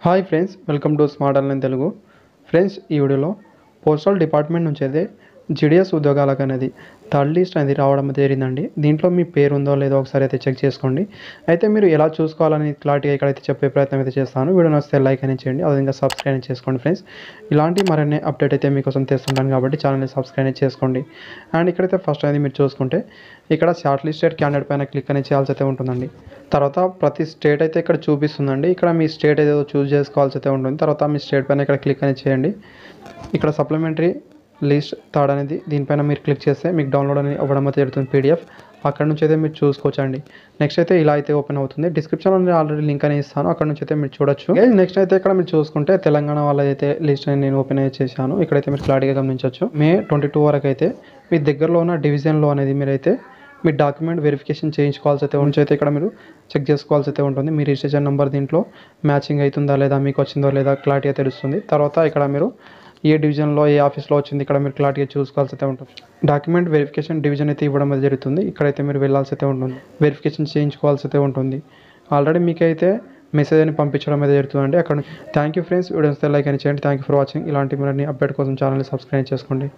Hi friends, welcome to smart online Telugu. Friends, ఈ వీడియోలో postal department నుంచి అయితే జీడిఎస్ ఉద్యోగాలకు అనేది థర్డ్ లిస్ట్ అనేది రావడం జరిగిందండి. దీంట్లో మీ పేరు ఉందో లేదో ఒకసారి అయితే చెక్ చేసుకోండి. అయితే మీరు ఎలా చూసుకోవాలని క్లారిటీగా ఇక్కడైతే చెప్పే ప్రయత్నం అయితే చేస్తాను. వీడియో నచ్చితే లైక్ అనేది చేయండి, అదేవిధంగా సబ్స్క్రైబ్ చేసుకోండి. ఫ్రెండ్స్, ఇలాంటి మరిన్ని అప్డేట్ అయితే మీకోసం తెస్తుంటాను కాబట్టి ఛానల్ని సబ్స్క్రైబ్ చేసుకోండి. అండ్ ఇక్కడైతే ఫస్ట్ అనేది మీరు చూసుకుంటే ఇక్కడ షార్ట్ లిస్టెడ్ క్యాండిడేట్ పైన క్లిక్ అనేది చేయాల్సి అయితే ఉంటుందండి. తర్వాత ప్రతి స్టేట్ అయితే ఇక్కడ చూపిస్తుందండి. ఇక్కడ మీ స్టేట్ ఏదో చూస్ చేసుకోవాల్సి అయితే ఉంటుంది. తర్వాత మీ స్టేట్ పైన ఇక్కడ క్లిక్ అనేది చేయండి. ఇక్కడ సప్లిమెంటరీ లిస్ట్ థర్డ్ అనేది దీనిపైన మీరు క్లిక్ చేస్తే మీకు డౌన్లోడ్ అనేది అవ్వడం అయితే జరుగుతుంది పీడిఎఫ్. అక్కడ నుంచి అయితే మీరు చూసుకోవచ్చండి. నెక్స్ట్ అయితే ఇలా అయితే ఓపెన్ అవుతుంది. డిస్క్రిప్షన్లో ఆల్రెడీ లింక్ అనేది ఇస్తాను, అక్కడ నుంచి అయితే మీరు చూడొచ్చు. నెక్స్ట్ అయితే ఇక్కడ మీరు చూసుకుంటే తెలంగాణ వాళ్ళ అయితే లిస్ట్ అనేది నేను ఓపెన్ అయితే చేశాను. ఇక్కడైతే మీరు క్లారిటీగా గమనించవచ్చు. మే 22 వరకు అయితే మీ దగ్గరలో ఉన్న డివిజన్లో అనేది మీరైతే మీ డాక్యుమెంట్ వెరిఫికేషన్ చేయించుకోవాల్సి అయితే ఉంచి అయితే ఇక్కడ మీరు చెక్ చేసుకోవాల్సి అయితే ఉంటుంది. మీ రిజిస్ట్రేషన్ నెంబర్ దీంట్లో మ్యాచింగ్ అవుతుందా లేదా, మీకు వచ్చిందో లేదా క్లారిటీగా తెలుస్తుంది. తర్వాత ఇక్కడ మీరు ఏ డివిజన్లో ఏ ఆఫీస్లో వచ్చింది ఇక్కడ మీరు క్లారిటీగా చూసుకోవాల్సి అయితే ఉంటుంది. డాక్యుమెంట్ వెరిఫికేషన్ డివిజన్ అయితే ఇవ్వడం అయితే జరుగుతుంది. ఇక్కడైతే మీరు వెళ్ళాల్సి అయితే ఉంటుంది, వెరిఫికేషన్ చేయించుకోవాల్సి అయితే ఉంటుంది. ఆల్రెడీ మీకైతే మెసేజ్ అని పంపించడం అయితే జరుగుతుందండి. అక్కడ thank you friends, videos like అని చేయండి. Thank you for watching. ఇలాంటి మరిన్ని అప్డేట్ కోసం ఛానల్ని సబ్స్క్రైబ్ చేసుకోండి.